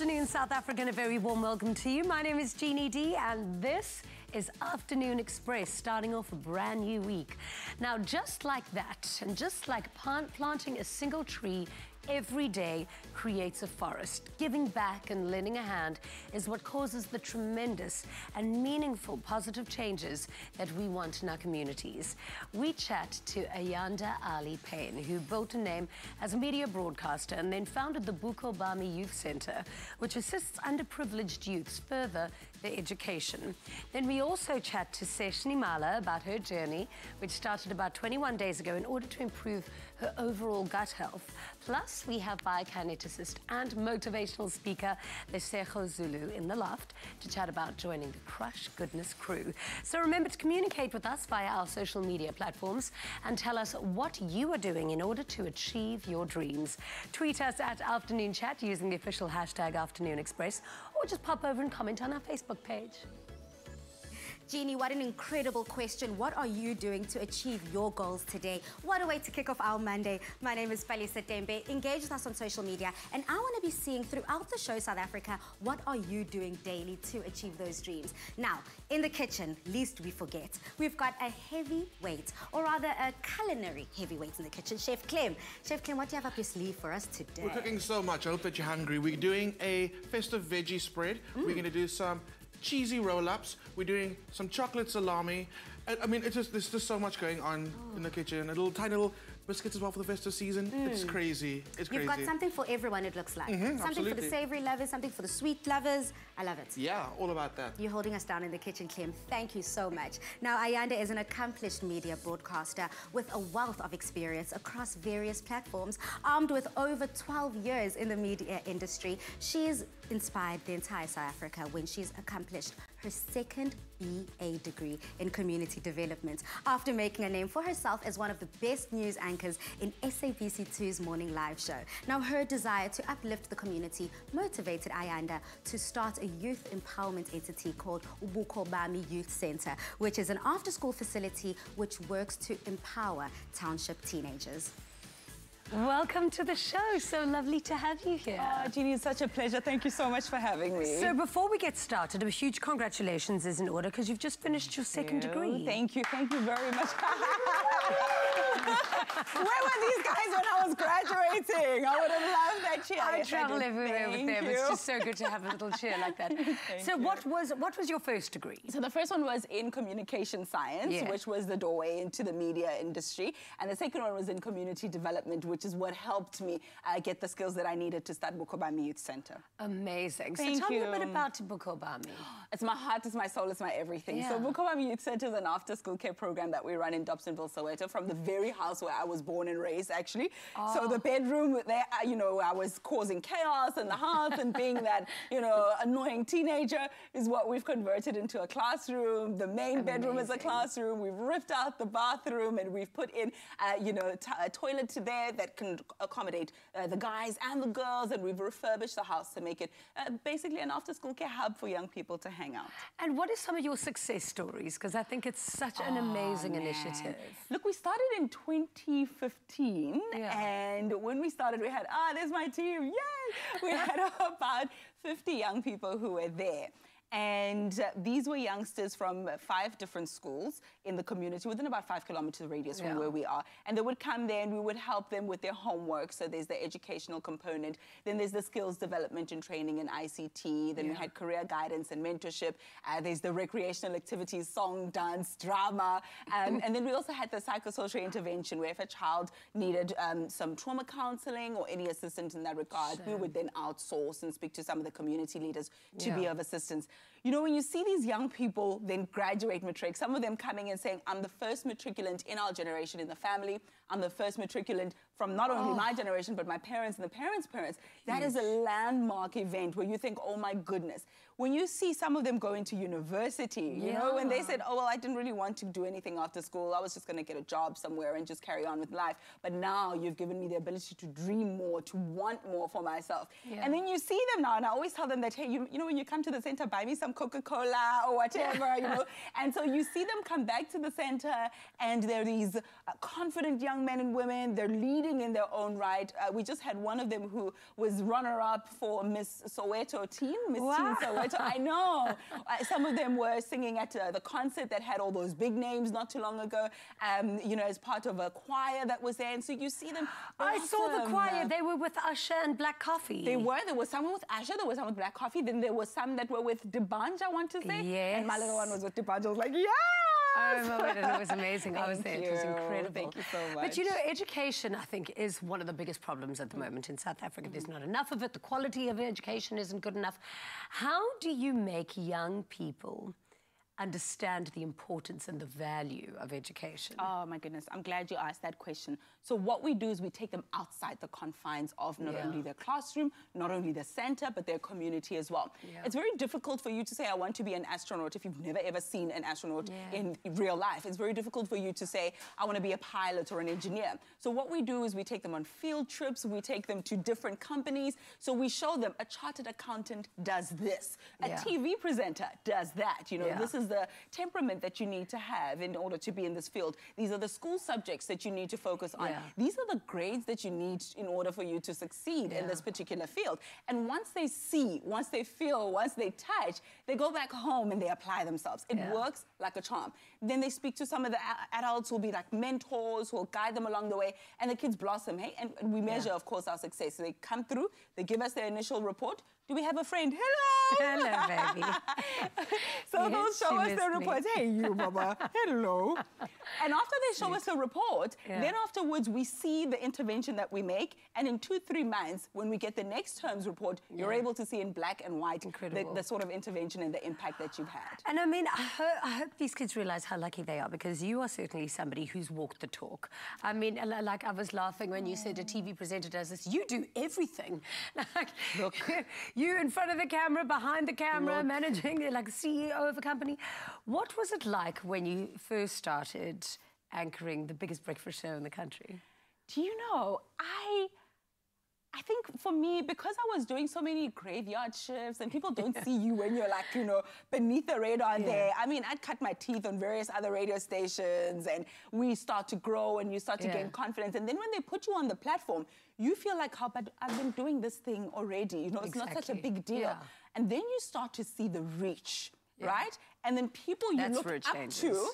afternoon, South Africa, and a very warm welcome to you. My name is Jeannie D, and this is Afternoon Express, starting off a brand new week. Now, just like that, and just like planting a single tree every day creates a forest. Giving back and lending a hand is what causes the tremendous and meaningful positive changes that we want in our communities. We chat to Ayanda-Allie Payne, who built a name as a media broadcaster and then founded the Bukho Bami Youth Center, which assists underprivileged youths further their education. Then we also chat to Seshnimala about her journey, which started about 21 days ago in order to improve her overall gut health. Plus, we have biokineticist and motivational speaker Letshego Zulu in the loft to chat about joining the Krush Goodness Krew. So remember to communicate with us via our social media platforms and tell us what you are doing in order to achieve your dreams. Tweet us at Afternoon Chat using the official hashtag Afternoon Express, or just pop over and comment on our Facebook page. Jeannie, what an incredible question. What are you doing to achieve your goals today? What a way to kick off our Monday. My name is Selati Santa-Worthy. Engage with us on social media, and I want to be seeing throughout the show, South Africa, what are you doing daily to achieve those dreams? Now, in the kitchen, least we forget, we've got a heavyweight, or rather a culinary heavyweight in the kitchen, Chef Clem. Chef Clem, what do you have up your sleeve for us today? We're cooking so much. I hope that you're hungry. We're doing a festive veggie spread. We're going to do some cheesy roll-ups. We're doing some chocolate salami. I mean, there's just so much going on in the kitchen. Tiny little biscuits as well for the festive season. It's crazy. It's crazy. You've got something for everyone, it looks like. Something absolutely. for the savory lovers, something for the sweet lovers. I love it. Yeah, all about that. You're holding us down in the kitchen, Clem. Thank you so much. Now, Ayanda is an accomplished media broadcaster with a wealth of experience across various platforms. Armed with over 12 years in the media industry, she's inspired the entire South Africa when she's accomplished her second BA degree in community development after making a name for herself as one of the best news anchors in SABC2's morning live show. Now, her desire to uplift the community motivated Ayanda to start a youth empowerment entity called Bukho Bami Youth Center, which is an after-school facility which works to empower township teenagers. Welcome to the show. So lovely to have you here. Oh, Jeannie, it's such a pleasure. Thank you so much for having me. So before we get started, a huge congratulations is in order because you've just finished your second degree. Thank you very much. Where were these guys when I was graduating? I would have loved that cheer. I travel everywhere with them. It's just so good to have a little cheer like that. So what was your first degree? So the first one was in communication science, which was the doorway into the media industry. And the second one was in community development, which is what helped me get the skills that I needed to start Bukho Bami Youth Center. Amazing. So tell me a bit about Bukho Bami. It's my heart, it's my soul, it's my everything. Yeah. So Bukho Bami Youth Center is an after-school care program that we run in Dobsonville, Soweto, from the very house where I was born and raised, actually. So the bedroom there, you know, I was causing chaos in the house and being that, you know, annoying teenager is what we've converted into a classroom. The main bedroom is a classroom. We've ripped out the bathroom and we've put in, you know, a toilet to there that can accommodate the guys and the girls, and we've refurbished the house to make it basically an after-school care hub for young people to hang out. And what are some of your success stories? Because I think it's such an amazing initiative. Look, we started in 2015, and when we started, we had, there's my team, yay! We had about 50 young people who were there. And these were youngsters from 5 different schools in the community within about 5 kilometers radius from where we are. And they would come there and we would help them with their homework. So there's the educational component. Then there's the skills development and training in ICT. Then we had career guidance and mentorship. There's the recreational activities, song, dance, drama. And then we also had the psychosocial intervention where if a child needed some trauma counseling or any assistance in that regard, we would then outsource and speak to some of the community leaders to be of assistance. You know, when you see these young people then graduate matric, some of them coming and saying, I'm the first matriculant in our generation in the family. I'm the first matriculant from not only my generation, but my parents and the parents' parents. That is a landmark event where you think, oh my goodness. When you see some of them go into university, you know, when they said, oh, well, I didn't really want to do anything after school. I was just going to get a job somewhere and just carry on with life. But now you've given me the ability to dream more, to want more for myself. And then you see them now, and I always tell them that, hey, you know, when you come to the center, buy me some some Coca-Cola or whatever, you know. And so you see them come back to the center, and they're these confident young men and women. They're leading in their own right. We just had one of them who was runner-up for Miss Soweto Teen, Miss Teen Soweto. I know. Some of them were singing at the concert that had all those big names not too long ago, you know, as part of a choir that was there. And so you see them. I saw the choir. They were with Usher and Black Coffee. They were. There was someone with Usher. There was someone with Black Coffee. Then there was some that were with Debanja, I want to say. Yes. And my little one was with Debanja. I was like, yeah. Oh, my word, it was amazing. I was there. It was incredible. Thank you so much. But, you know, education, I think, is one of the biggest problems at the moment in South Africa. There's not enough of it. The quality of education isn't good enough. How do you make young people understand the importance and the value of education? Oh, my goodness. I'm glad you asked that question. So what we do is we take them outside the confines of not only their classroom, not only the center, but their community as well. It's very difficult for you to say, I want to be an astronaut if you've never ever seen an astronaut in real life. It's very difficult for you to say, I want to be a pilot or an engineer. So what we do is we take them on field trips, we take them to different companies. So we show them a chartered accountant does this, a TV presenter does that. You know, this is the temperament that you need to have in order to be in this field. These are the school subjects that you need to focus on. These are the grades that you need in order for you to succeed in this particular field. And once they see, once they feel, once they touch, they go back home and they apply themselves. It works like a charm. Then they speak to some of the adults who will be like mentors, who will guide them along the way, and the kids blossom, hey? And we measure, of course, our success. So they come through, they give us their initial report. Do we have a friend? Hello! Hello, baby. So they'll show us their reports. Hey, you, Baba. Hello. And after they show us a report, then afterwards we see the intervention that we make. And in 2-3 months, when we get the next term's report, you're able to see in black and white the sort of intervention and the impact that you've had. And I mean, I hope these kids realize how lucky they are, because you are certainly somebody who's walked the talk. I mean, like I was laughing when you said a TV presenter does this. You do everything. Like, look. You in front of the camera, behind the camera, managing, like CEO of a company. What was it like when you first started anchoring the biggest breakfast show in the country? Do you know, I think for me, because I was doing so many graveyard shifts and people don't see you when you're like, you know, beneath the radar there. I mean, I'd cut my teeth on various other radio stations and we start to grow and you start to gain confidence. And then when they put you on the platform, you feel like, how, but I've been doing this thing already. You know, it's not such a big deal. And then you start to see the reach, right? And then people you look up to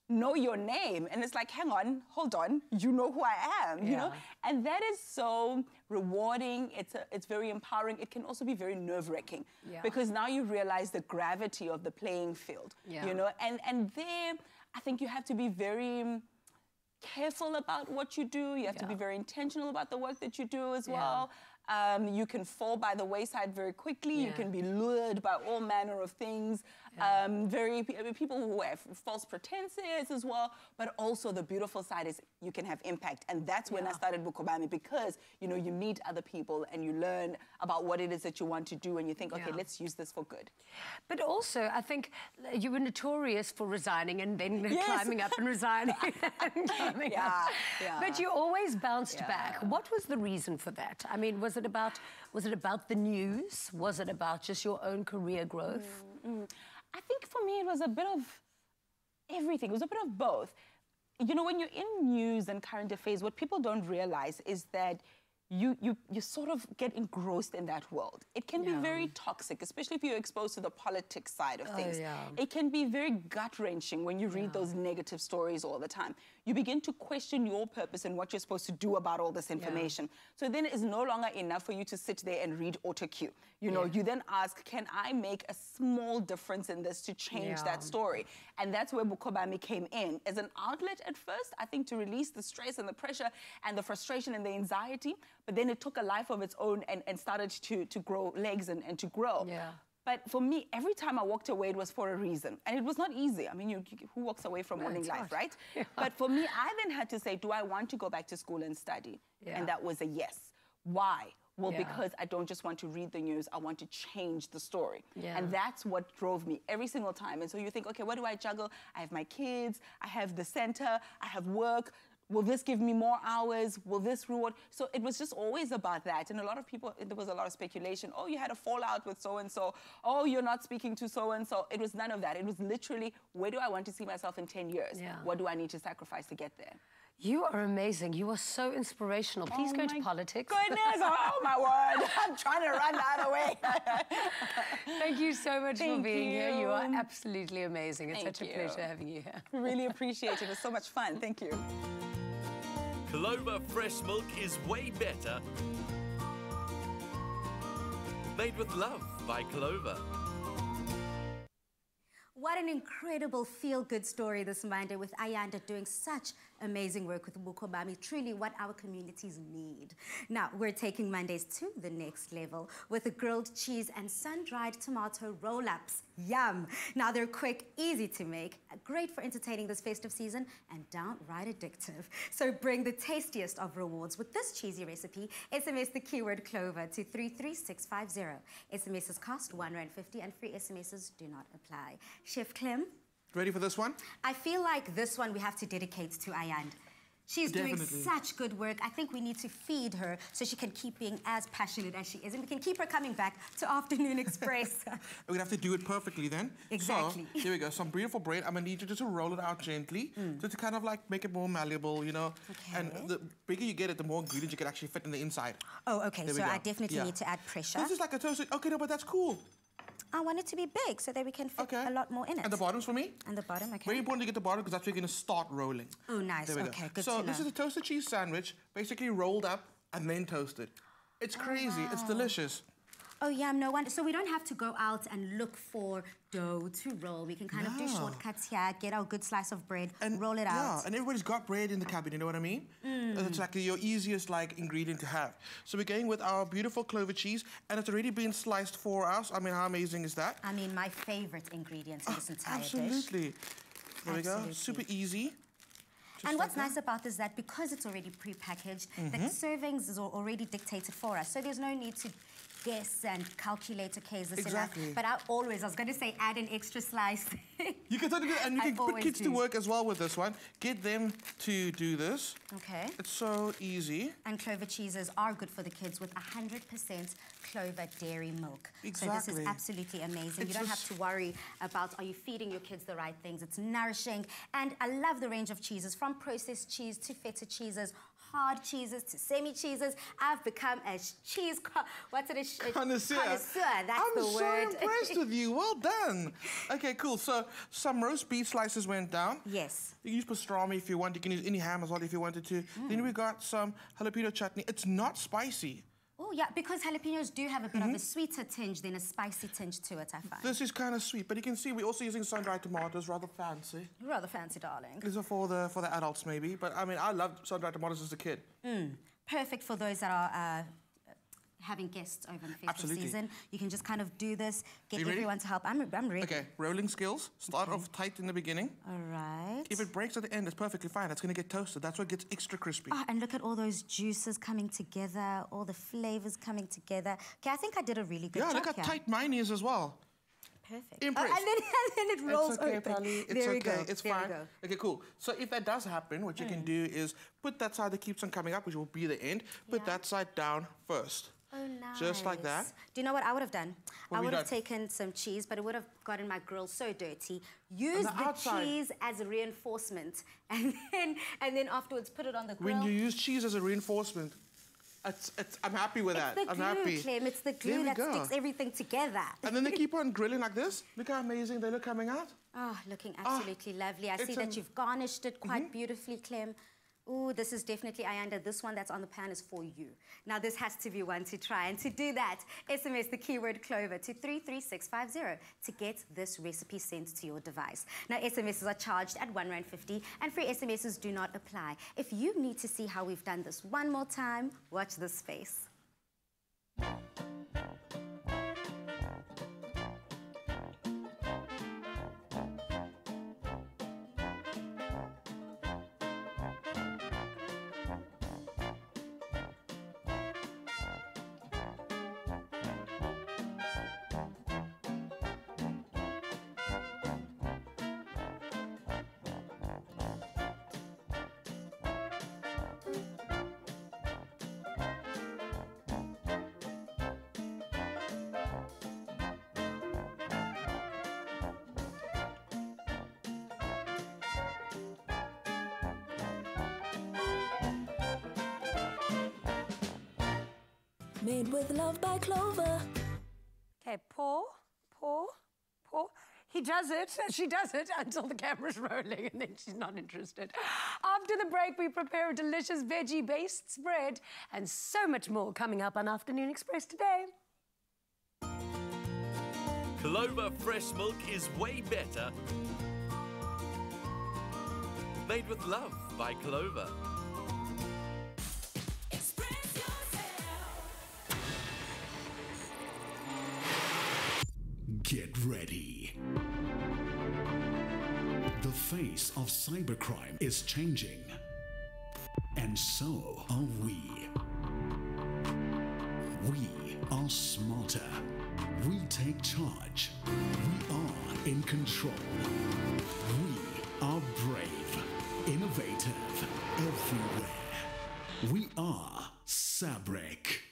know your name, and it's like, hang on, hold on, you know who I am, you know? And that is so rewarding, it's very empowering. It can also be very nerve-wracking, because now you realize the gravity of the playing field, you know? And there, I think you have to be very careful about what you do. You have to be very intentional about the work that you do as well. You can fall by the wayside very quickly. You can be lured by all manner of things. People who have false pretenses as well. But also the beautiful side is you can have impact. And that's when I started Bukho Bami, because, you know, you meet other people and you learn about what it is that you want to do and you think, okay, let's use this for good. But also, I think you were notorious for resigning and then climbing up and resigning and climbing up. But you always bounced back. What was the reason for that? I mean, was it about the news? Was it about just your own career growth? I think for me it was a bit of everything. It was a bit of both. You know, when you're in news and current affairs, what people don't realize is that you sort of get engrossed in that world. It can be very toxic, especially if you're exposed to the politics side of things. It can be very gut-wrenching when you read those negative stories all the time. You begin to question your purpose and what you're supposed to do about all this information. So then it's no longer enough for you to sit there and read autocue. You know, you then ask, can I make a small difference in this to change that story? And that's where Bukho Bami came in. As an outlet at first, I think, to release the stress and the pressure and the frustration and the anxiety, but then it took a life of its own and started to grow legs and to grow. But for me, every time I walked away, it was for a reason. And it was not easy. I mean, who walks away from morning life, right? But for me, I then had to say, do I want to go back to school and study? And that was a yes. Why? Well, because I don't just want to read the news, I want to change the story. And that's what drove me every single time. And so you think, okay, what do I juggle? I have my kids, I have the center, I have work. will this give me more hours? Will this reward? So it was just always about that. And a lot of people, there was a lot of speculation. Oh, you had a fallout with so-and-so. Oh, you're not speaking to so-and-so. It was none of that. It was literally, where do I want to see myself in 10 years? Yeah. What do I need to sacrifice to get there? You are amazing. You are so inspirational. Please go to politics. Goodness, oh my word. I'm trying to run the other way. Thank you so much for being here. You are absolutely amazing. It's such a pleasure having you here. Really appreciate it. It was so much fun. Thank you. Clover fresh milk is way better. Made with love by Clover. What an incredible feel-good story this Monday with Ayanda doing such amazing work with Bukho Bami, truly what our communities need. Now, we're taking Mondays to the next level with the grilled cheese and sun-dried tomato roll-ups. Yum! Now, they're quick, easy to make, great for entertaining this festive season, and downright addictive. So bring the tastiest of rewards with this cheesy recipe. SMS the keyword Clover to 33650. SMSs cost R1.50 and free SMSs do not apply. Chef Clem? Ready for this one? I feel like this one we have to dedicate to Ayanda. She's doing such good work. I think we need to feed her so she can keep being as passionate as she is, and we can keep her coming back to Afternoon Express. We're gonna have to do it perfectly then. Exactly. So, here we go. Some beautiful bread. I'm gonna need you just to roll it out gently, just to kind of like make it more malleable, you know. Okay. And the bigger you get it, the more ingredients you can actually fit in the inside. Oh, okay. So I definitely need to add pressure. This is like a toasted. Okay, no, but that's cool. I want it to be big so that we can fit a lot more in it. And the bottom's for me? And the bottom, okay. Very important to get the bottom because that's where you're going to start rolling. Oh, nice. There we Okay, go. good to know. So this is a toasted cheese sandwich, basically rolled up and then toasted. It's crazy. Wow. It's delicious. Oh, yeah, no wonder. So we don't have to go out and look for dough to roll. We can kind of do shortcuts here, get our good slice of bread, and roll it out. Yeah, and everybody's got bread in the cabinet, you know what I mean? It's like your easiest ingredient to have. So we're going with our beautiful clover cheese, and it's already been sliced for us. I mean, how amazing is that? I mean, my favorite ingredient in this entire dish. Absolutely. There we go. Super easy. And what's nice about this is that because it's already pre-packaged, the servings is already dictated for us. So there's no need to guess and calculate, okay, is this enough? But I was going to say add an extra slice. You can totally do it, and you can put kids to work as well with this one. Get them to do this. Okay. It's so easy. And clover cheeses are good for the kids with 100% clover dairy milk. Exactly. So this is absolutely amazing. You don't have to worry about, are you feeding your kids the right things? It's nourishing. And I love the range of cheeses, from processed cheese to feta cheeses, hard cheeses to semi-cheeses. I've become a cheese connoisseur. That's the word. I'm so impressed with you. Well done. Okay, cool. So some roast beef slices went down. Yes. You can use pastrami if you want. You can use any ham as well if you wanted to. Then we got some jalapeno chutney. It's not spicy. Oh, yeah, because jalapenos do have a bit of a sweeter tinge than a spicy tinge to it, I find. This is kind of sweet, but you can see we're also using sun-dried tomatoes, rather fancy. Rather fancy, darling. These are for the adults, maybe. But, I mean, I loved sun-dried tomatoes as a kid. Perfect for those that are having guests over the festive season. You can just kind of do this, get everyone to help. I'm ready. Okay, rolling skills. Start off tight in the beginning. All right. If it breaks at the end, it's perfectly fine. It's going to get toasted. That's what gets extra crispy. Oh, and look at all those juices coming together, all the flavors coming together. Okay, I think I did a really good job. Yeah, look how tight mine is as well. Perfect. Impressed. And then it rolls it's okay, open. Pally. It's there okay. we go. It's there fine. We go. Okay, cool. So if that does happen, what you can do is put that side that keeps on coming up, which will be the end. Put that side down first. Oh, nice. Just like that. Do you know what I would have done? What I would have done? taken some cheese, but it would have gotten my grill so dirty. Use the cheese as a reinforcement, and then afterwards put it on the grill. When you use cheese as a reinforcement, I'm happy with that. It's the glue, I'm happy. Clem. It's the glue that sticks everything together. And then they keep on grilling like this. Look how amazing they look coming out. Oh, looking absolutely lovely. I see that you've garnished it quite beautifully, Clem. Ooh, this is definitely, Ayanda, this one that's on the pan is for you. Now, this has to be one to try. And to do that, SMS the keyword Clover to 33650 to get this recipe sent to your device. Now, SMSs are charged at R1.50 and free SMSs do not apply. If you need to see how we've done this one more time, watch this space. Made with love by Clover. Okay, pour. He does it, she does it until the camera's rolling and then she's not interested. After the break, we prepare a delicious veggie-based spread and so much more coming up on Afternoon Express today. Clover fresh milk is way better. Made with love by Clover. Get ready. The face of cybercrime is changing. And so are we. We are smarter. We take charge. We are in control. We are brave, innovative, everywhere. We are Sabric.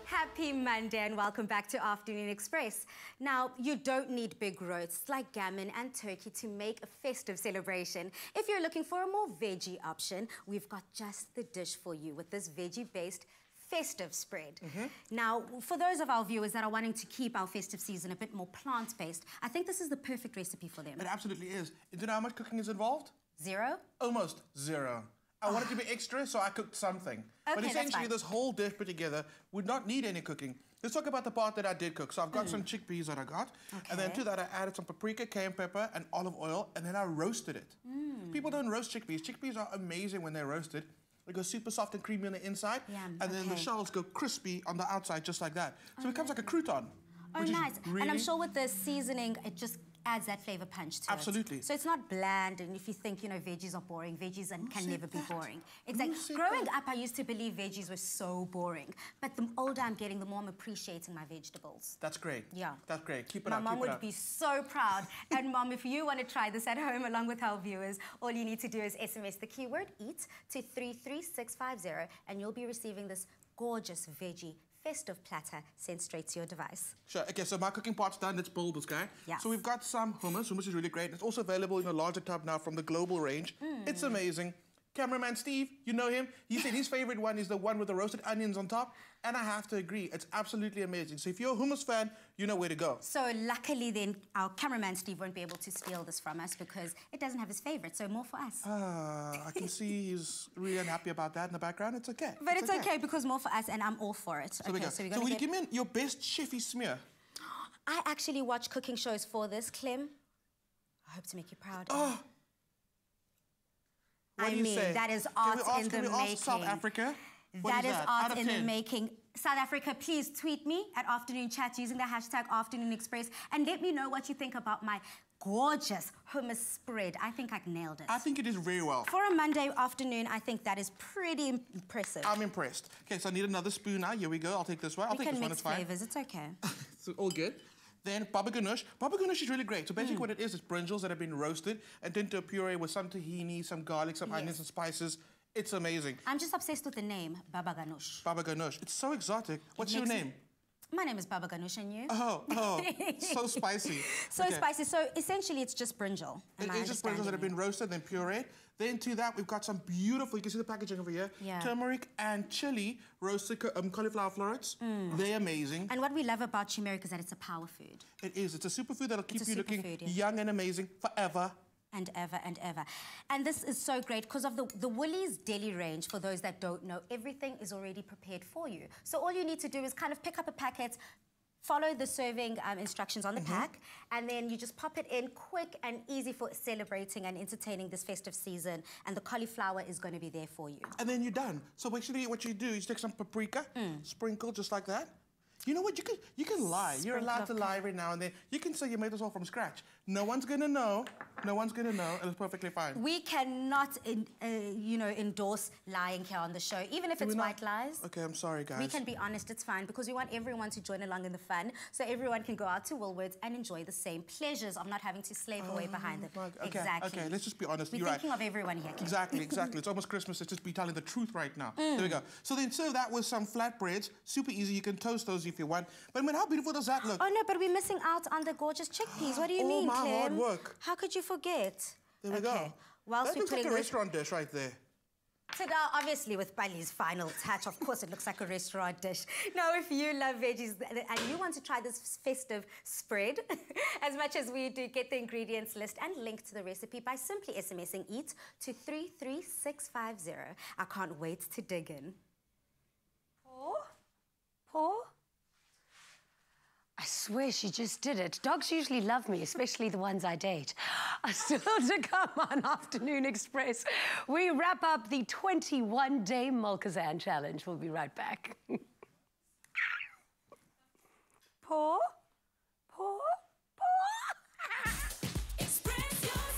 Happy Monday and welcome back to Afternoon Express. Now, you don't need big roasts like gammon and turkey to make a festive celebration. If you're looking for a more veggie option, we've got just the dish for you with this veggie-based festive spread. Now, for those of our viewers that are wanting to keep our festive season a bit more plant-based, I think this is the perfect recipe for them. It absolutely is. Do you know how much cooking is involved? Zero? Almost zero. I wanted to be extra, so I cooked something. Okay, but essentially, that's fine. this whole dish put together would not need any cooking. Let's talk about the part that I did cook. So I've got some chickpeas that I got. And then to that, I added some paprika, cayenne pepper, and olive oil, and then I roasted it. People don't roast chickpeas. Chickpeas are amazing when they're roasted. They go super soft and creamy on the inside. Yum, and then the shells go crispy on the outside, just like that. So it becomes like a crouton. Oh, nice. And I'm sure with the seasoning, it just adds that flavor punch to it. Absolutely. So it's not bland, and if you think, you know, veggies are boring, veggies can never be boring. Exactly. Growing up, I used to believe veggies were so boring. But the older I'm getting, the more I'm appreciating my vegetables. That's great. Yeah. That's great. Keep it up, My mom keep it would up. be so proud. And Mom, if you want to try this at home along with our viewers, all you need to do is SMS the keyword EAT to 33650 and you'll be receiving this gorgeous veggie festive platter sent straight to your device. Sure. Okay, so my cooking part's done. Let's build this guy. Yes. So we've got some hummus. Hummus is really great. It's also available in a larger tub now from the global range. It's amazing. Cameraman Steve, you know him. He said his favorite one is the one with the roasted onions on top. And I have to agree, it's absolutely amazing. So if you're a hummus fan, you know where to go. So luckily then, our cameraman Steve won't be able to steal this from us because it doesn't have his favorite, so more for us. I can see he's really unhappy about that in the background. It's okay. But it's okay because more for us and I'm all for it. So okay, so will you give me your best chefy smear? I actually watch cooking shows for this, Clem. I hope to make you proud. Oh. What I do you mean, say? that is art in the making. South Africa? That is art in the making. South Africa, please tweet me at Afternoon Chat using the hashtag Afternoon Express and let me know what you think about my gorgeous hummus spread. I think I nailed it. I think it is very well. For a Monday afternoon, I think that is pretty impressive. I'm impressed. Okay, so I need another spoon now. Here we go. I'll take this one. I'll take this one. It's fine. We can mix flavors. It's okay. It's all good. Then baba ganoush. Baba ganoush is really great. So basically what it is brinjals that have been roasted and then to a puree with some tahini, some garlic, some onions and spices. It's amazing. I'm just obsessed with the name, Baba Ganoush. Baba ganoush. It's so exotic. What's your name? My name is Baba Ganoush, and you? Oh, so spicy. So spicy. So essentially, it's just brinjal. It's just brinjals that have been roasted, then pureed. Then to that, we've got some beautiful, you can see the packaging over here, turmeric and chili roasted cauliflower florets. They're amazing. And what we love about turmeric is that it's a power food. It is. It's a superfood that'll keep you looking young and amazing forever. And ever and ever. And this is so great because of the Woolies deli range. For those that don't know, everything is already prepared for you. So all you need to do is kind of pick up a packet, follow the serving instructions on the pack, and then you just pop it in quick and easy for celebrating and entertaining this festive season. And the cauliflower is going to be there for you. And then you're done. So actually what you do is take some paprika, sprinkle just like that. You know what? You can lie. You're allowed to lie every now and then. You can say you made this all from scratch. No one's gonna know. No one's gonna know, and it's perfectly fine. We cannot, endorse lying here on the show, even if it's white lies. Okay, I'm sorry, guys. We can be honest. It's fine because we want everyone to join along in the fun, so everyone can go out to Woolworths and enjoy the same pleasures of not having to slave away behind them. Okay, exactly. Okay, let's just be honest. We're thinking of everyone here. Exactly. It's almost Christmas. Let's just be telling the truth right now. There we go. So then serve that with some flatbreads. Super easy. You can toast those if you want. But I mean, how beautiful does that look? Oh, no, but we're missing out on the gorgeous chickpeas. What do you mean, my Clem? hard work. How could you forget? There we go. Whilst that looks like a restaurant dish right there. Ta-da, obviously with Bali's final touch, of course it looks like a restaurant dish. Now, if you love veggies and you want to try this festive spread, as much as we do, get the ingredients list and link to the recipe by simply SMSing EAT to 33650. I can't wait to dig in. Paw? I swear she just did it. Dogs usually love me, especially the ones I date. Still to come on Afternoon Express, we wrap up the 21-day Mulkazan Challenge. We'll be right back. Paw? Paw? Paw? Express yourself.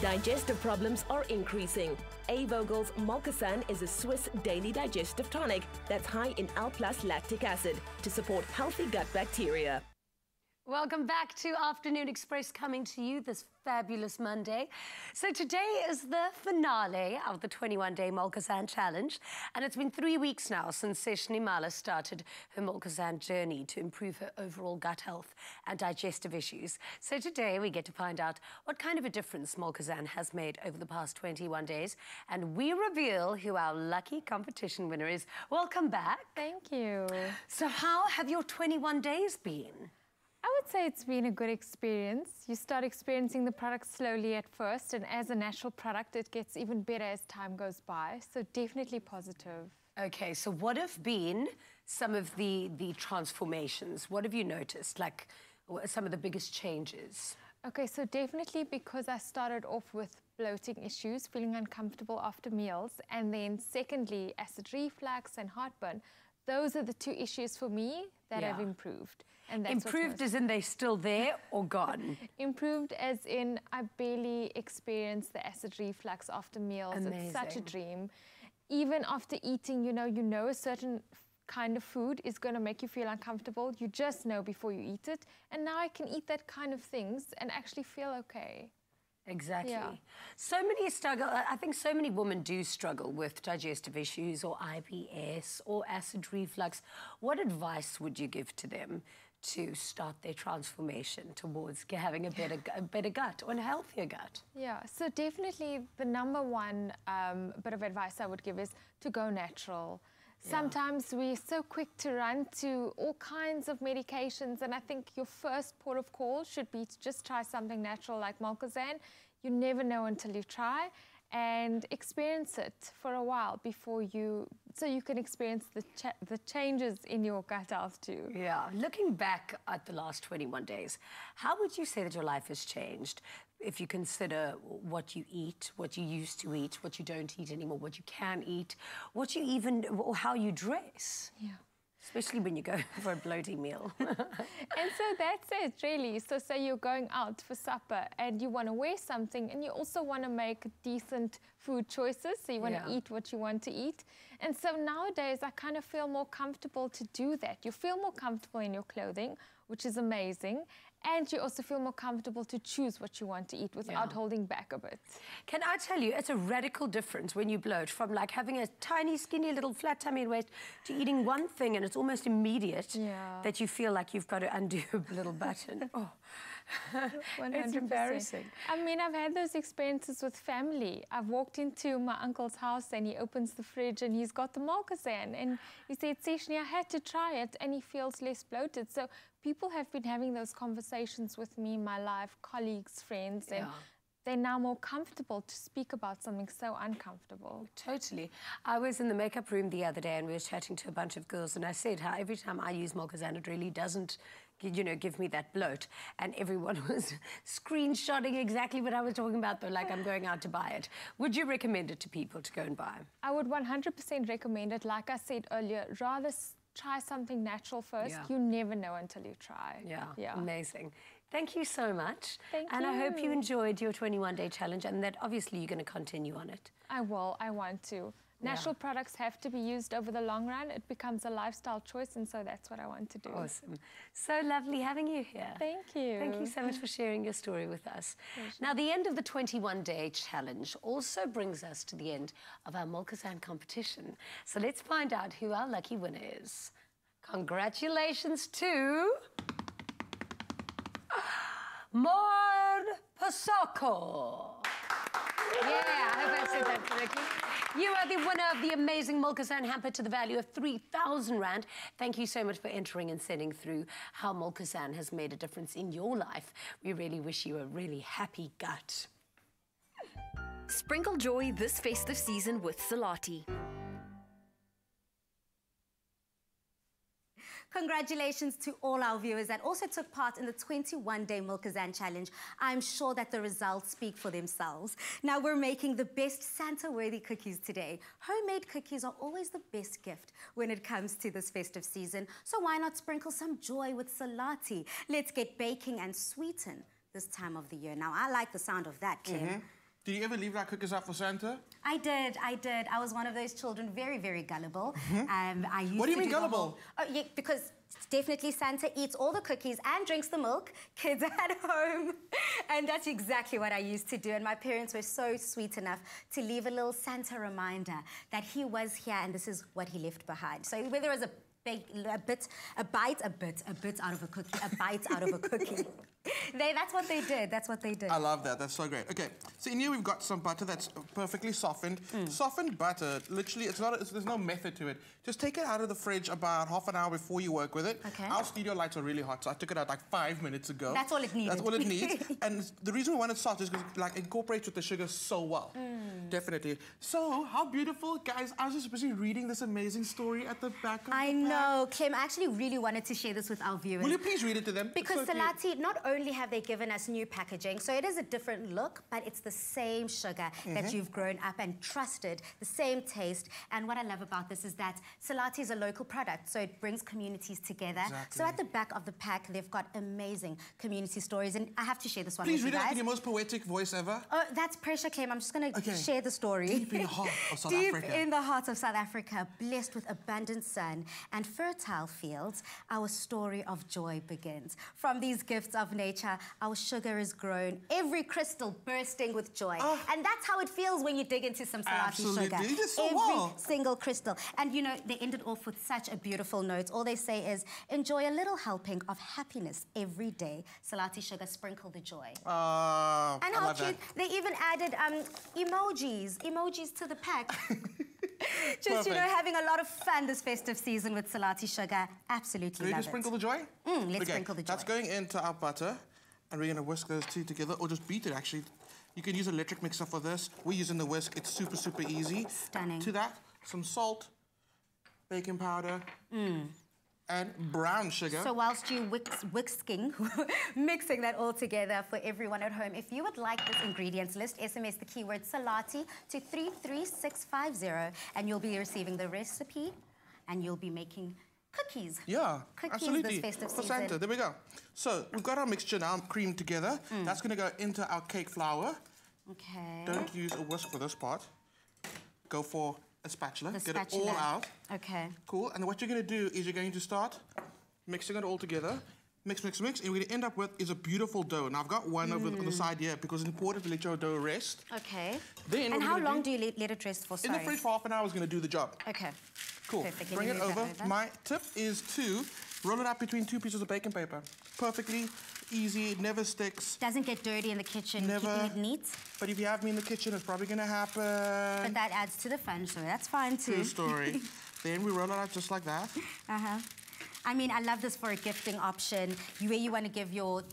Digestive problems are increasing. A-Vogel's Molkasan is a Swiss daily digestive tonic that's high in L+ lactic acid to support healthy gut bacteria. Welcome back to Afternoon Express, coming to you this fabulous Monday. So today is the finale of the 21-day Molkasan Challenge, and it's been 3 weeks now since Seshnimala started her Molkasan journey to improve her overall gut health and digestive issues. So today we get to find out what kind of a difference Molkasan has made over the past 21 days, and we reveal who our lucky competition winner is. Welcome back. Thank you. So how have your 21 days been? I would say it's been a good experience. You start experiencing the product slowly at first, and as a natural product, it gets even better as time goes by. So definitely positive. Okay, so what have been some of the transformations? What have you noticed, like some of the biggest changes? Okay, so definitely because I started off with bloating issues, feeling uncomfortable after meals, and then secondly, acid reflux and heartburn. Those are the two issues for me that have improved. And that's improved as in they're still there or gone? Improved as in I barely experience the acid reflux after meals. Amazing. It's such a dream. Even after eating, you know a certain kind of food is going to make you feel uncomfortable. You just know before you eat it. And now I can eat that kind of things and actually feel okay. Exactly. Yeah. So many struggle. I think so many women do struggle with digestive issues or IBS or acid reflux. What advice would you give to them to start their transformation towards having a better gut or a healthier gut? Yeah, so definitely the number one bit of advice I would give is to go natural. Sometimes we're so quick to run to all kinds of medications, and I think your first port of call should be to just try something natural like Molkasan. You never know until you try, and experience it for a while before so you can experience the changes in your gut health too. Yeah, looking back at the last 21 days, how would you say that your life has changed if you consider what you eat, what you used to eat, what you don't eat anymore, what you can eat, what you even, or how you dress? Yeah. Especially when you go for a bloating meal. And so that's it, really. So say you're going out for supper and you want to wear something, and you also want to make decent food choices, so you want to eat what you want to eat. And so nowadays I kind of feel more comfortable to do that. You feel more comfortable in your clothing, which is amazing. And you also feel more comfortable to choose what you want to eat without holding back a bit. Can I tell you, it's a radical difference when you bloat from like having a tiny, skinny little flat tummy and waist to eating one thing and it's almost immediate that you feel like you've got to undo a little button. Oh. 100%. It's embarrassing. I mean, I've had those experiences with family. I've walked into my uncle's house and he opens the fridge and he's got the Molkasan, and he said, Seshni, I had to try it, and he feels less bloated. So people have been having those conversations with me in my life, colleagues, friends, and they're now more comfortable to speak about something so uncomfortable. Totally. I was in the makeup room the other day and we were chatting to a bunch of girls, and I said how every time I use Molkasan, it really doesn't, give me that bloat. And everyone was screenshotting exactly what I was talking about. They're like, I'm going out to buy it. Would you recommend it to people to go and buy? I would 100% recommend it. Like I said earlier, rather try something natural first. You never know until you try. Yeah. Amazing. Thank you so much. Thank you. And I hope you enjoyed your 21-day challenge and that obviously you're going to continue on it. I will. I want to. Natural products have to be used over the long run. It becomes a lifestyle choice, and so that's what I want to do. Awesome. So lovely having you here. Thank you. Thank you so much for sharing your story with us. Now, the end of the 21-day challenge also brings us to the end of our Molkasan competition. So let's find out who our lucky winner is. Congratulations to Mor Pasoko. Yeah, I hope I said that correctly. You are the winner of the amazing Molkasan hamper to the value of 3,000 Rand. Thank you so much for entering and sending through how Molkasan has made a difference in your life. We really wish you a really happy gut. Sprinkle joy this festive season with Selati. Congratulations to all our viewers that also took part in the 21-day Molkasan challenge. I'm sure that the results speak for themselves. Now we're making the best Santa-Worthy cookies today. Homemade cookies are always the best gift when it comes to this festive season. So why not sprinkle some joy with Selati? Let's get baking and sweeten this time of the year. Now I like the sound of that, Kim. Did you ever leave like cookies out for Santa? I did. I was one of those children, very, very gullible. I used What do you to mean the gullible? whole- Oh, yeah, because definitely Santa eats all the cookies and drinks the milk, kids at home. And that's exactly what I used to do. And my parents were so sweet enough to leave a little Santa reminder that he was here and this is what he left behind. So whether it was a bite out of a cookie, a bite out of a cookie. That's what they did. That's what they did. I love that. That's so great. Okay, so in here we've got some butter that's perfectly softened. Softened butter, literally, there's no method to it. Just take it out of the fridge about half an hour before you work with it. Okay. Our studio lights are really hot, so I took it out like 5 minutes ago. That's all it needed. That's all it needs. And the reason we want it soft is because it like incorporates with the sugar so well. Definitely. So, how beautiful, guys. I was just busy reading this amazing story at the back of the pack. No, Clem, I actually really wanted to share this with our viewers. Will you please read it to them? Because so Selati, not only have they given us new packaging, so it is a different look, but it's the same sugar that you've grown up and trusted, the same taste. And what I love about this is that Selati is a local product, so it brings communities together. Exactly. So at the back of the pack, they've got amazing community stories, and I have to share this one Please with read you it guys. like in your most poetic voice ever. Oh, that's pressure, Clem. I'm just going to share the story. Deep in the heart of South Deep Africa. in the heart of South Africa, blessed with abundant sun and fertile fields, our story of joy begins. From these gifts of nature, our sugar is grown, every crystal bursting with joy. And that's how it feels when you dig into some Selati sugar. You did so every well. single crystal. And you know, they ended off with such a beautiful note. All they say is, enjoy a little helping of happiness every day. Selati sugar, sprinkle the joy. And I how love cute. that. They even added emojis to the pack. Just, you know, Perfect. having a lot of fun this festive season with Selati sugar. Absolutely Ready love to sprinkle the joy? Let's sprinkle the joy. That's going into our butter, and we're going to whisk those two together, or just beat it, actually. You can use an electric mixer for this. We're using the whisk. It's super, super easy. Stunning. To that, some salt, baking powder, and brown sugar. So whilst you mixing that all together for everyone at home, if you would like this ingredients list, SMS the keyword Selati to 33650, and you'll be receiving the recipe, and you'll be making cookies. Yeah, Cookies absolutely. this festive For season. Santa, there we go. So we've got our mixture now creamed together. That's going to go into our cake flour. Okay. Don't use a whisk for this part. Go for a spatula. The Get spatula. it all out. Okay. Cool. And what you're going to do is you're going to start mixing it all together. Mix, mix, mix. And what we're going to end up with is a beautiful dough. Now, I've got one over on the side here because it's important to let your dough rest. Okay. Then And how long do you let it rest for? In the fridge for half an hour is going to do the job. Okay. Cool. Perfect. Let Bring me it move that over. My tip is to roll it up between 2 pieces of baking paper. Perfectly easy. It never sticks. Doesn't get dirty in the kitchen, Never. keeping it neat. But if you have me in the kitchen, it's probably going to happen. But that adds to the fun, so that's fine too. True story. Then we roll it out just like that. I mean, I love this for a gifting option where you want to give your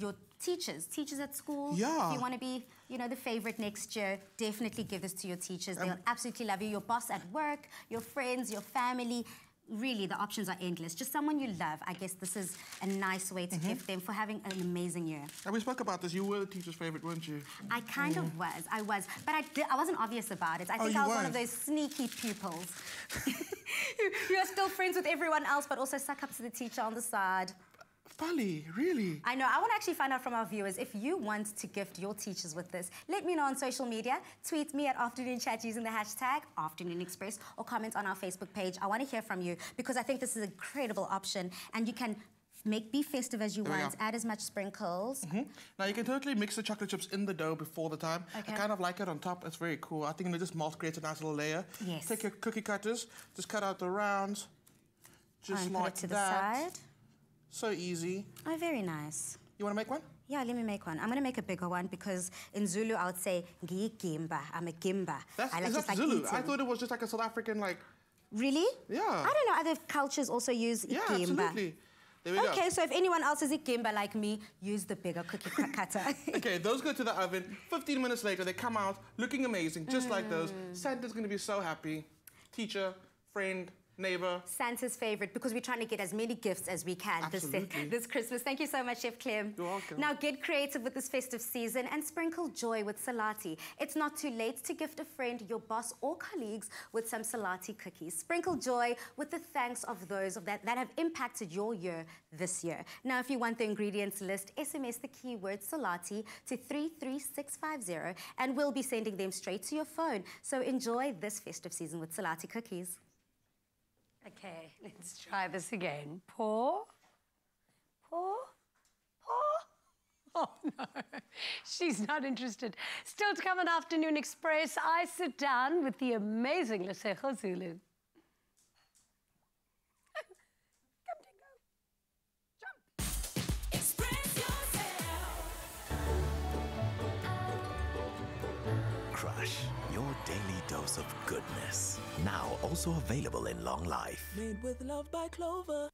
teachers at school. Yeah. If you want to be, you know, the favorite next year, definitely give this to your teachers. They'll absolutely love you. Your boss at work, your friends, your family. Really, the options are endless. Just someone you love. I guess this is a nice way to gift them for having an amazing year. And we spoke about this. You were the teacher's favorite, weren't you? I kind of was. I was. But I wasn't obvious about it. I think I was one of those sneaky pupils. You are still friends with everyone else, but also suck up to the teacher on the side. Bali, really? I know. I want to actually find out from our viewers, if you want to gift your teachers with this, let me know on social media. Tweet me at Afternoon Chat using the hashtag Afternoon Express, or comment on our Facebook page. I want to hear from you because I think this is an incredible option, and you can be festive as you want, add as much sprinkles. Now, you can totally mix the chocolate chips in the dough before the time. Okay. I kind of like it on top. It's very cool. I think this malt creates a nice little layer. Yes. Take your cookie cutters, just cut out the rounds, just And like put it to the that. side. So easy. Oh, very nice. You want to make one? Yeah, let me make one. I'm going to make a bigger one because in Zulu I would say ngiyigimba. I'm a gimba. I Is just that like Zulu? eating. I thought it was just like a South African, like... Really? Yeah. I don't know. Other cultures also use Yeah, igimba. absolutely. There we go. Okay, so if anyone else is igimba like me, use the bigger cookie cutter. Okay, those go to the oven. 15 minutes later, they come out looking amazing, just like those. Santa's going to be so happy. Teacher, friend, neighbor. Santa's favorite, because we're trying to get as many gifts as we can this Christmas. Thank you so much, Chef Clem. You're welcome. Now get creative with this festive season and sprinkle joy with Selati. It's not too late to gift a friend, your boss or colleagues with some Selati cookies. Sprinkle joy with the thanks of those that have impacted your year this year. Now, if you want the ingredients list, SMS the keyword Selati to 33650 and we'll be sending them straight to your phone. So enjoy this festive season with Selati cookies. Okay, let's try this again. Pour, pour, pour. Oh, no, she's not interested. Still to come on Afternoon Express, I sit down with the amazing Letshego Zulu. Crush, your daily dose of goodness. Now also available in long life. Made with love by Clover.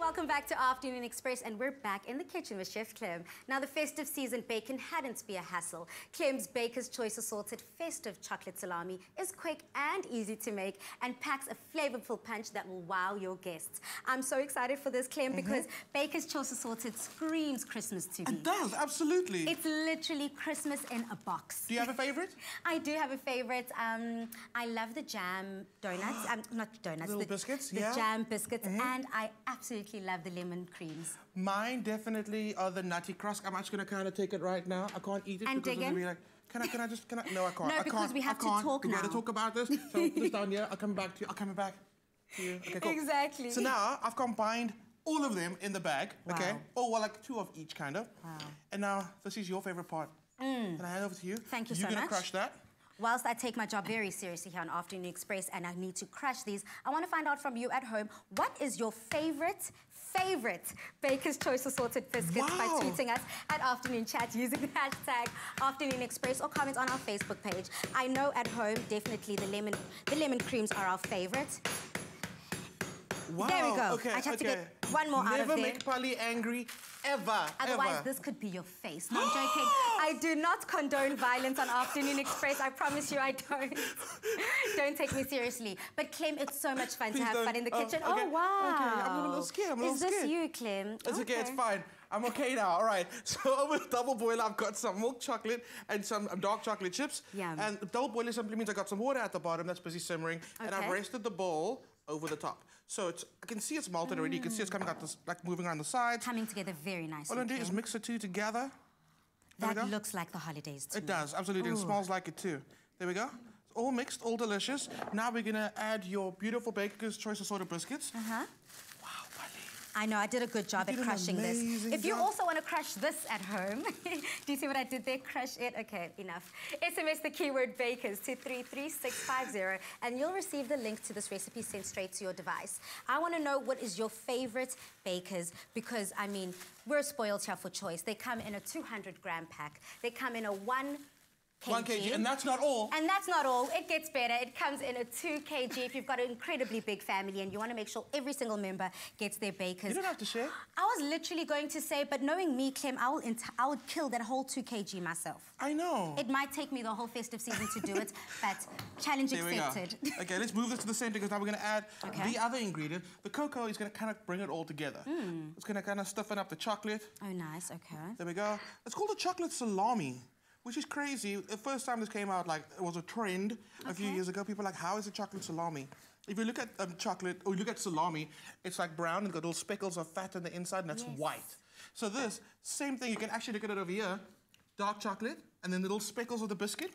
Welcome back to Afternoon Express, and we're back in the kitchen with Chef Clem. Now, the festive season bacon hadn't be a hassle. Clem's Baker's Choice Assorted Festive Chocolate Salami is quick and easy to make and packs a flavorful punch that will wow your guests. I'm so excited for this, Clem, because Baker's Choice Assorted screams Christmas to me. It does, absolutely. It's literally Christmas in a box. Do you have a favorite? I do have a favorite. I love the jam donuts. Not donuts. Little biscuits, the jam biscuits, and I absolutely love the lemon creams. Mine definitely are the nutty crust. I'm actually going to kind of take it right now. I can't eat it And because dig I'm in? going to be like, can I? No, I can't. No, because we have to talk We now. got to talk about this. So I'll put this down here. I'll come back to you. I'll come back to you. Okay, cool. Exactly. So now I've combined all of them in the bag, okay? Wow. Oh, well, like 2 of each, kind of. Wow. And now this is your favorite part. Can I hand over to you? Thank you so You're going much. to crush that. Whilst I take my job very seriously here on Afternoon Express and I need to crush these, I want to find out from you at home, what is your favorite Baker's Choice Assorted biscuits by tweeting us at Afternoon Chat using the hashtag Afternoon Express or comment on our Facebook page. I know at home, definitely the lemon creams are our favorite. Wow. There we go. Okay, I just have to okay. get one more out of there. Never make Polly angry, ever. Otherwise, ever. this could be your face. No, I'm joking. I do not condone violence on Afternoon Express. I promise you I don't. Don't take me seriously. But Clem, it's so much fun to have fun in the kitchen. Okay. Oh, wow. Okay, I'm a little scared. Is this you, Clem? It's okay, it's fine. I'm okay now, all right. So over the double boiler, I've got some milk chocolate and some dark chocolate chips. Yum. And the double boiler simply means I got some water at the bottom that's busy simmering. And I've rested the bowl over the top. So I can see it's melted already. You can see it's coming out, like moving around the sides. Coming together very nicely. All I do is mix the two together. That looks like the holidays too. It does, absolutely. And smells like it too. There we go. It's all mixed, all delicious. Now we're gonna add your beautiful Baker's Choice Assorted biscuits. Wow, buddy. I know, I did a good job at crushing this. If you also want to crush this at home, do you see what I did there? Crush it? Okay, enough. SMS the keyword bakers to 33650 and you'll receive the link to this recipe sent straight to your device. I want to know what is your favorite bakers because, I mean, we're spoiled here for choice. They come in a 200-gram pack. They come in a 1 kg. And that's not all. And that's not all. It gets better. It comes in a 2 kg if you've got an incredibly big family and you want to make sure every single member gets their bakers. You don't have to share. I was literally going to say, but knowing me, Clem, I would kill that whole 2 kg myself. I know. It might take me the whole festive season to do it, but challenge accepted. Okay, let's move this to the center because now we're going to add the other ingredient. The cocoa is going to kind of bring it all together. It's going to kind of stiffen up the chocolate. Oh, nice. Okay. There we go. It's called the chocolate salami. Which is crazy. The first time this came out, like, it was a trend a few years ago. People were like, how is it chocolate salami? If you look at chocolate, or you look at salami, it's like brown and got little speckles of fat on the inside, and that's white. So this, same thing, you can actually look at it over here. Dark chocolate, and then little speckles of the biscuit.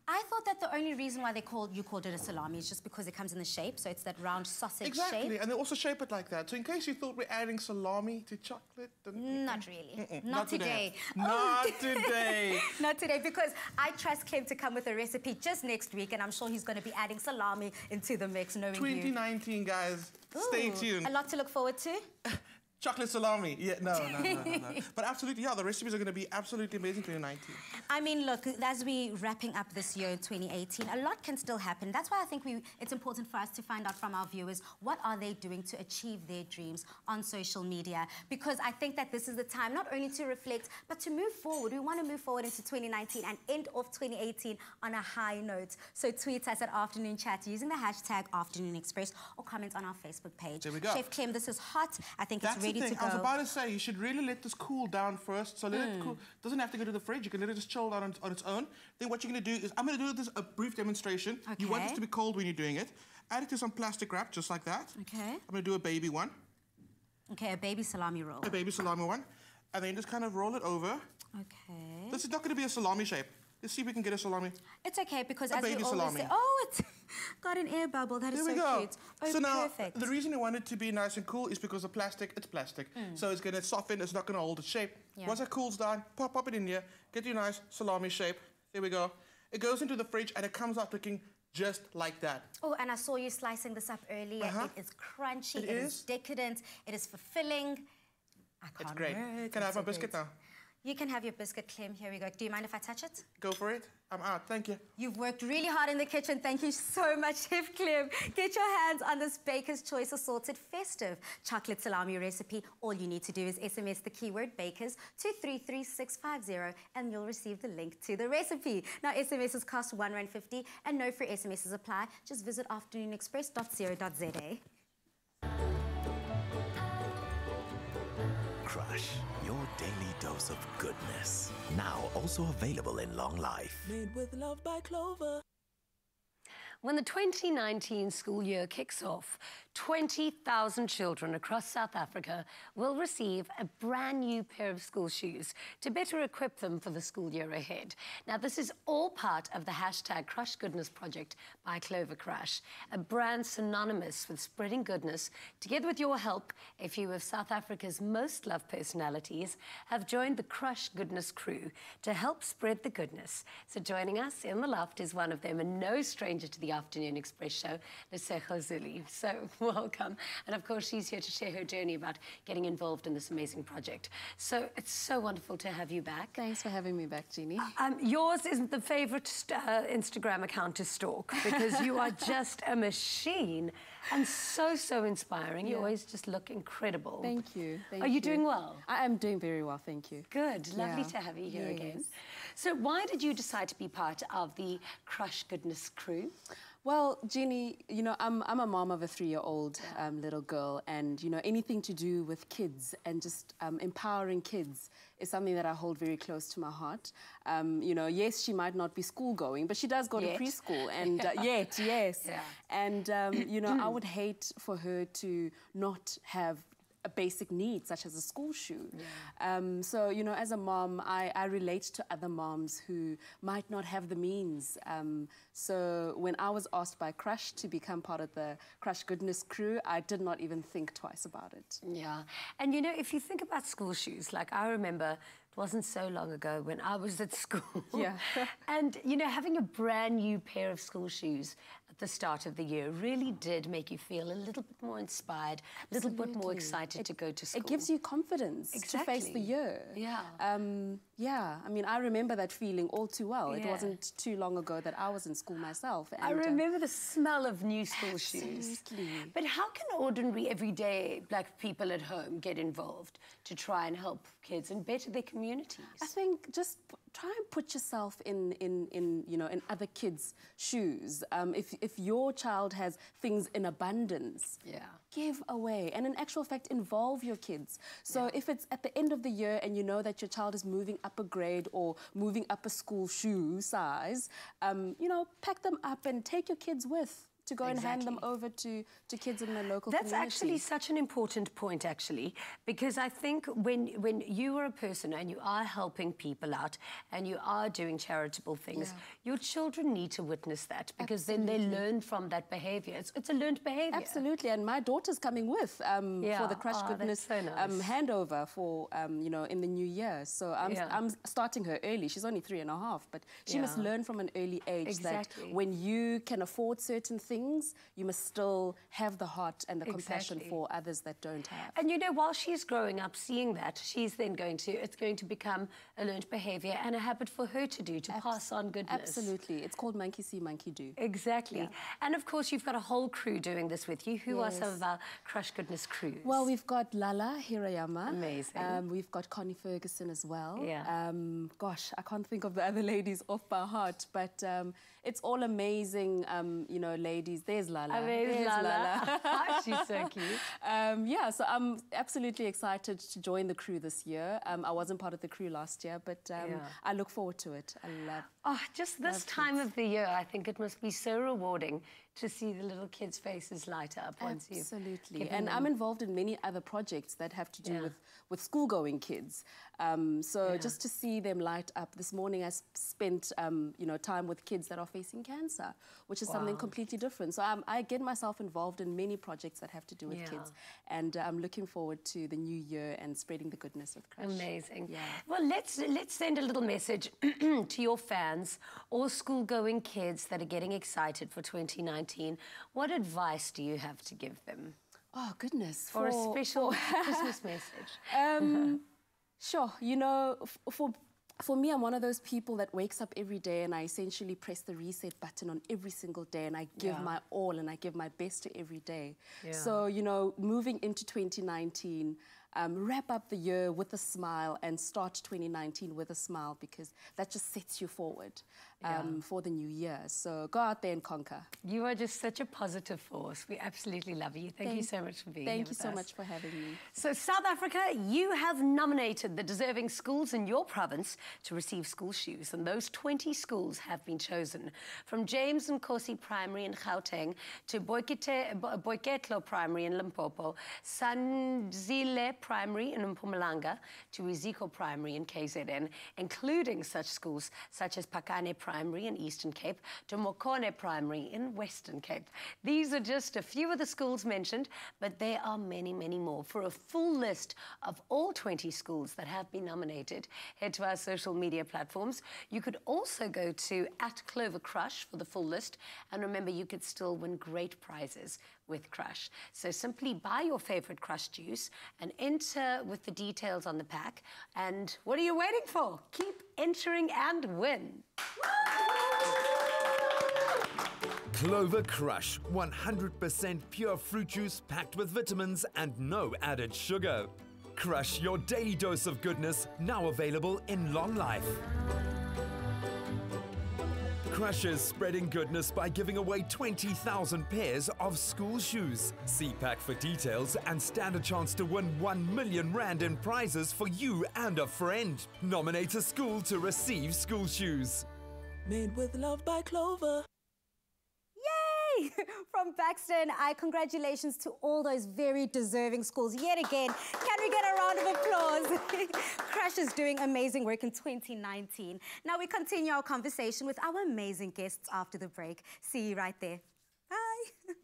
I thought that the only reason why you called it a salami is just because it comes in the shape, so it's that round sausage shape. Exactly, and they also shape it like that. So in case you thought we're adding salami to chocolate... Not really. Not today. Not today. Not today, because I trust Clem to come with a recipe just next week, and I'm sure he's going to be adding salami into the mix, knowing 2019, guys. Stay tuned. A lot to look forward to. Chocolate salami. Yeah, no. But absolutely, yeah, the recipes are going to be absolutely amazing 2019. I mean, look, as we're wrapping up this year in 2018, a lot can still happen. That's why I think it's important for us to find out from our viewers what are they doing to achieve their dreams on social media. Because I think that this is the time not only to reflect, but to move forward. We want to move forward into 2019 and end off 2018 on a high note. So tweet us at Afternoon Chat using the hashtag Afternoon Express or comment on our Facebook page. There we go. Chef Clem, this is hot. I think it's ready to go. I was about to say, you should really let this cool down first. So let it cool. Doesn't have to go to the fridge. You can let it just chill down on its own. Then what you're going to do is, I'm going to do a brief demonstration. Okay. You want this to be cold when you're doing it. Add it to some plastic wrap, just like that. Okay. I'm going to do a baby one. Okay, a baby salami roll. A baby salami one. And then just kind of roll it over. Okay. This is not going to be a salami shape. Let's see if we can get a salami. It's okay, because as we always salami. say... Oh, it's got an air bubble. That is so cute. Oh, so now, perfect. the reason you want it to be nice and cool is because the plastic, it's plastic. So it's going to soften, it's not going to hold its shape. Yeah. Once it cools down, pop it in here, get your nice salami shape. There we go. It goes into the fridge and it comes out looking just like that. Oh, and I saw you slicing this up earlier. It is crunchy, it is decadent, it is fulfilling. I can't It's great. wait. Can I have my biscuit now? You can have your biscuit, Clem. Here we go. Do you mind if I touch it? Go for it. I'm out. Thank you. You've worked really hard in the kitchen. Thank you so much, Chef Clem. Get your hands on this Baker's Choice Assorted Festive chocolate salami recipe. All you need to do is SMS the keyword bakers to 33650 and you'll receive the link to the recipe. Now, SMSs cost R1.50 and no free SMSs apply. Just visit afternoonexpress.co.za. Crush, your daily dose of goodness. Now also available in long life. Made with love by Clover. When the 2019 school year kicks off, 20,000 children across South Africa will receive a brand new pair of school shoes to better equip them for the school year ahead. Now, this is all part of the hashtag Krush Goodness project by Clover Krush, a brand synonymous with spreading goodness. Together with your help, a few of South Africa's most loved personalities have joined the Krush Goodness Krew to help spread the goodness. So joining us in the loft is one of them, and no stranger to the Afternoon Express show, Letshego Zulu. So welcome. And of course, she's here to share her journey about getting involved in this amazing project. So it's so wonderful to have you back. Thanks for having me back, Jeannie. Yours isn't the favorite Instagram account to stalk because you are just a machine and so inspiring. You always just look incredible. Thank you. Are you doing well? I am doing very well, thank you. Good. Lovely to have you here again. So why did you decide to be part of the Krush Goodness Krew? Well, Jeannie, you know, I'm a mom of a 3-year-old little girl, and, you know, anything to do with kids and just empowering kids is something that I hold very close to my heart. You know, yes, she might not be school going, but she does go to preschool, and yes. Yeah. And, you know, I would hate for her to not have a basic need such as a school shoe. So, you know, as a mom, I relate to other moms who might not have the means. So when I was asked by Krush to become part of the Krush Goodness Krew, I did not even think twice about it. Yeah. And, you know, if you think about school shoes, like I remember it wasn't so long ago when I was at school. And, you know, having a brand new pair of school shoes at the start of the year really did make you feel a little bit more inspired, a little bit more excited to go to school. It gives you confidence to face the year. Yeah, I mean, I remember that feeling all too well. It wasn't too long ago that I was in school myself. And, I remember the smell of new school shoes. But how can ordinary, everyday Black people at home get involved to try and help kids and better their communities? I think just try and put yourself in you know, in other kids' shoes. If your child has things in abundance, give away. And in actual fact, involve your kids. So if it's at the end of the year and you know that your child is moving up a grade or moving up a school shoe size, you know, pack them up and take your kids with to go and hand them over to kids in the local community. That's actually such an important point, actually, because I think when you are a person and you are helping people out and you are doing charitable things, your children need to witness that, because then they learn from that behaviour. It's a learned behaviour. Absolutely, and my daughter's coming with for the Krush Goodness handover for, you know, in the new year. So I'm starting her early. She's only 3.5, but she must learn from an early age that when you can afford certain things, you must still have the heart and the compassion for others that don't have. And you know, while she's growing up, seeing that, she's then it's going to become a learned behaviour and a habit for her to do, to pass on goodness. Absolutely. It's called monkey see, monkey do. Exactly. And of course, you've got a whole crew doing this with you. Who are some of our Krush Goodness Krews? Well, we've got Lala Hirayama. Amazing. We've got Connie Ferguson as well. Yeah. Gosh, I can't think of the other ladies off by heart, but it's all amazing, you know, ladies. There's Lala. There's Lala. She's so cute. Yeah, so I'm absolutely excited to join the crew this year. I wasn't part of the crew last year, but I look forward to it. I love just this time of the year, I think it must be so rewarding to see the little kids' faces light up once you've Absolutely. And I'm involved in many other projects that have to do with school-going kids. So just to see them light up. This morning I spent, you know, time with kids that are facing cancer, which is something completely different. So I get myself involved in many projects that have to do with kids. And I'm looking forward to the new year and spreading the goodness with Krush. Amazing. Well, let's send a little message to your fans or school-going kids that are getting excited for 2019. What advice do you have to give them? Oh, goodness. For a special Christmas message. Sure. You know, for me, I'm one of those people that wakes up every day and I essentially press the reset button on every single day, and I give my all and I give my best to every day. So, you know, moving into 2019, wrap up the year with a smile and start 2019 with a smile, because that just sets you forward for the new year. So go out there and conquer. You are just such a positive force. We absolutely love you. Thank you so much for being here with us. Thank you so much for having me. So South Africa, you have nominated the deserving schools in your province to receive school shoes, and those 20 schools have been chosen. From James Nkosi Primary in Gauteng to Boiketlo Primary in Limpopo, Sanzile Primary in Mpumalanga to Iziko Primary in KZN, including such schools such as Pakane Primary in Eastern Cape to Mokone Primary in Western Cape. These are just a few of the schools mentioned, but there are many, many more. For a full list of all 20 schools that have been nominated, head to our social media platforms. You could also go to @Clover Krush for the full list, and remember, you could still win great prizes with Krush. So simply buy your favorite Krush juice and enter with the details on the pack. And what are you waiting for? Keep entering and win. Clover Krush, 100% pure fruit juice packed with vitamins and no added sugar. Krush, your daily dose of goodness, now available in long life. Krush is spreading goodness by giving away 20,000 pairs of school shoes. See pack for details and stand a chance to win 1 million rand in prizes for you and a friend. Nominate a school to receive school shoes. Made with love by Clover. Yay! From Baxter and I, congratulations to all those very deserving schools yet again. Can we get a round of applause? Krush is doing amazing work in 2019. Now we continue our conversation with our amazing guests after the break. See you right there. Bye.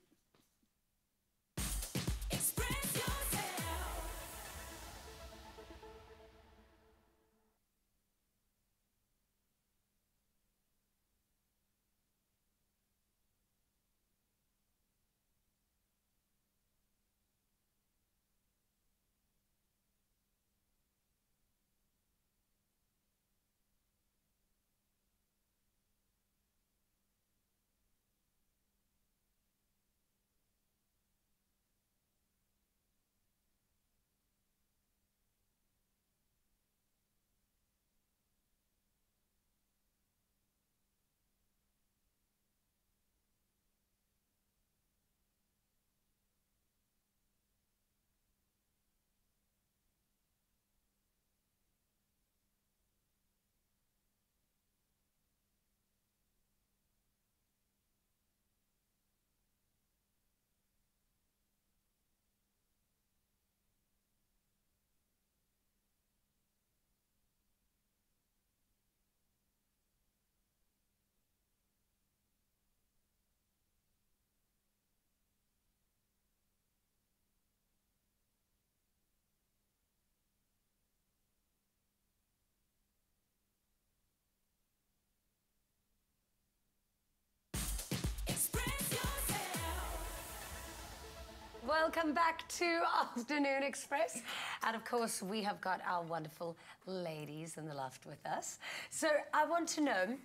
Welcome back to Afternoon Express. And of course, we have got our wonderful ladies in the loft with us. So I want to know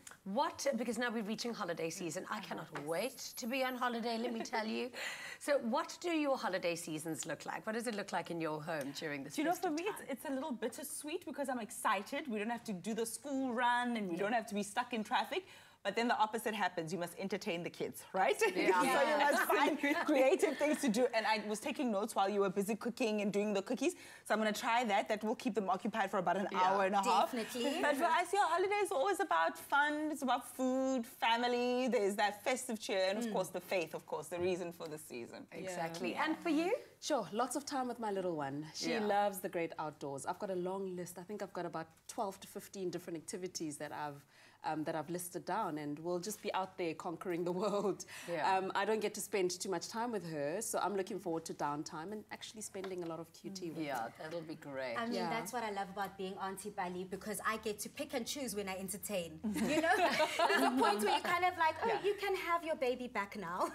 because now we're reaching holiday season. I cannot wait to be on holiday, let me tell you. So what do your holiday seasons look like? What does it look like in your home during this festive for me, time? it's a little bittersweet because I'm excited. We don't have to do the school run and we don't have to be stuck in traffic. But then the opposite happens. You must entertain the kids, right? Yeah. So you must find creative things to do. And I was taking notes while you were busy cooking and doing the cookies. So I'm going to try that. That will keep them occupied for about an hour and a half. Definitely. But for us, holidays are always about fun. It's about food, family. There's that festive cheer. And, of course, the faith, of course, the reason for the season. Exactly. Yeah. And for you? Sure, lots of time with my little one. She loves the great outdoors. I've got a long list. I think I've got about 12 to 15 different activities that I've listed down, and we'll just be out there conquering the world. Yeah. I don't get to spend too much time with her, so I'm looking forward to downtime and actually spending a lot of QT with her. Yeah, that'll be great. I mean, that's what I love about being Auntie Bali, because I get to pick and choose when I entertain. You know, there's a point where you're kind of like, oh, you can have your baby back now.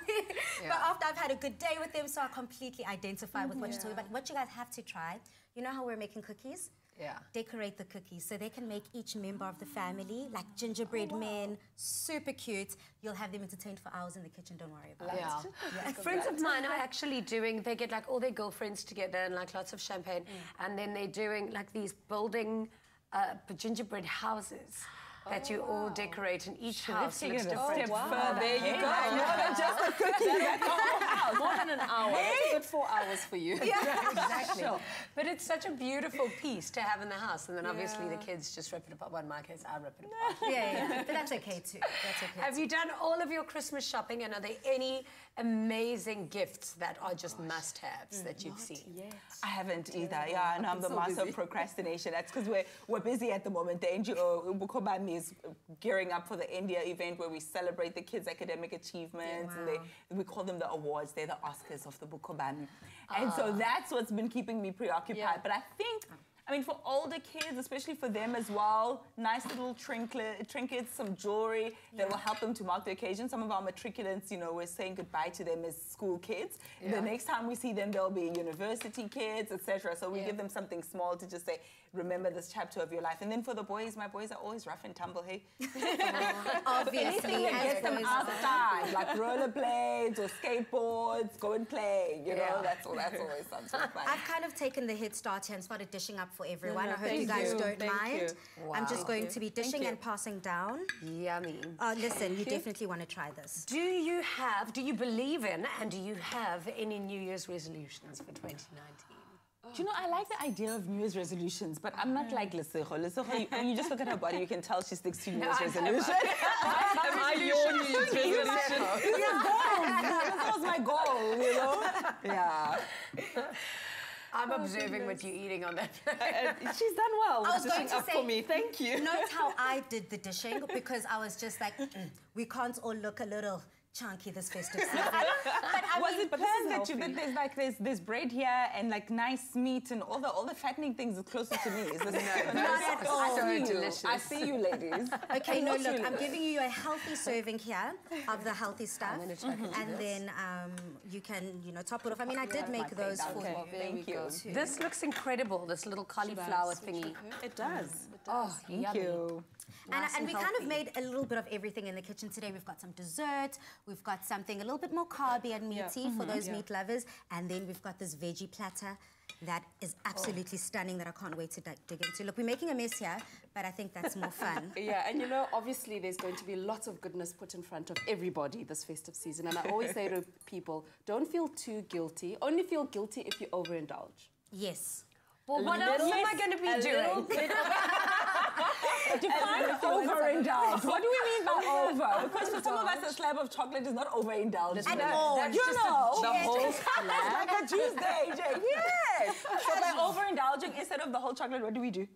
But after I've had a good day with them, so I completely identify with what you're talking about. What you guys have to try, you know how we're making cookies? Yeah. Decorate the cookies so they can make each member of the family like gingerbread men, super cute. You'll have them entertained for hours in the kitchen, don't worry about it. Yeah. Friends of mine are actually they get like all their girlfriends together and like lots of champagne, and then they're doing like these building gingerbread houses that you all decorate, and each house looks different. There you go. More than just a cookie. That's the whole house. More than an hour. That's a good 4 hours for you. Yeah, exactly. But it's such a beautiful piece to have in the house, and then obviously the kids just rip it apart. Well, in my case, I rip it apart. Yeah. But that's okay too. That's okay. Have you done all of your Christmas shopping, and are there any amazing gifts that are just must-haves that you've seen? Yet. I haven't either. Yeah, and I'm the master of procrastination. That's because we're busy at the moment. The NGO Bukho Bami is gearing up for the India event where we celebrate the kids' academic achievements, and we call them the awards. They're the Oscars of the Bukho Bami. And so that's what's been keeping me preoccupied. But I think, I mean, for older kids, especially for them as well, nice little trinkets, some jewelry that will help them to mark the occasion. Some of our matriculants, you know, we're saying goodbye to them as school kids. The next time we see them, they'll be university kids, etc. So we give them something small to just say, remember this chapter of your life. And then for the boys, my boys are always rough and tumble, hey? Obviously. Anything that gets them outside, like rollerblades or skateboards, go and play, you know, that's always something fun. I've kind of taken the head start here and started dishing up for everyone. No, I hope thank you guys you. don't Thank mind. you. I'm just Wow. going to be dishing and passing down. Yummy. Listen, you definitely want to try this. Do you believe in, and do you have any New Year's resolutions for 2019? Do you know, I like the idea of New Year's resolutions, but I'm not like Letshego. Letshego, when you just look at her body, you can tell she sticks to New Year's resolution. Am I your New Year's resolution? This was my goal, you know? Yeah. I'm observing what you're eating on that. She's done well. I was going to say, for me. Thank you. Note how I did the dishing, because I was just like, we can't all look a little chunky this festive season. But I Was mean, it planned that there's bread here and like nice meat and all the fattening things are closer to me? Is this not at all. So delicious. I see you, ladies. Okay, no, look, I'm giving you a healthy serving here of the healthy stuff, and then you can, top it off. I mean, I did make those for you. Thank you. Too. This looks incredible, this little cauliflower thingy. It does. Oh, Thank you. And we kind of made a little bit of everything in the kitchen today. We've got some dessert, we've got something a little bit more carby and meaty for those meat lovers, and then we've got this veggie platter that is absolutely stunning that I can't wait to dig into. Look, we're making a mess here, but I think that's more fun. Yeah, and obviously there's going to be lots of goodness put in front of everybody this festive season. And I always say to people, don't feel too guilty. Only feel guilty if you overindulge. Yes. Well, what else am I going to be doing? Define overindulge. What do we mean by over? Because for some of us, a slab of chocolate is not overindulged. And more. You know, The whole slab. like a Tuesday, Jake. Yes. So by overindulging, instead of the whole chocolate, what do we do?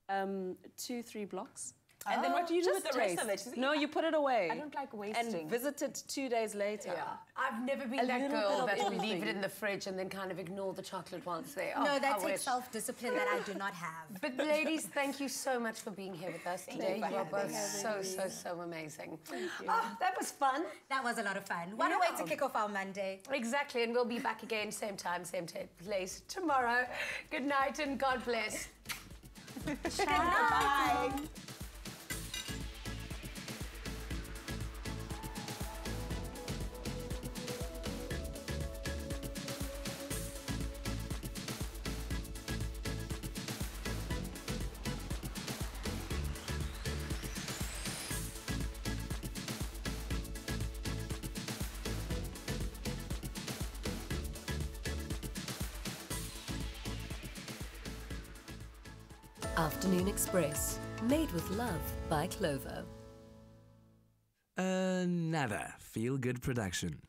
2-3 blocks. And then what do you do with Just the rest taste. of it? No, you put it away. I don't like wasting. And visit it 2 days later. Yeah. I've never been A that little girl bit of that will leave everything. it in the fridge and then kind of ignore the chocolate while it's there. No, I that wish. takes self-discipline that I do not have. But ladies, thank you so much for being here with us today. you for You are both having so amazing. Oh, that was fun. That was a lot of fun. What a way to kick off our Monday. Exactly, and we'll be back again, same time, same place tomorrow. Good night and God bless. Bye. Afternoon Express, made with love by Clover. Nada. Feel Good production.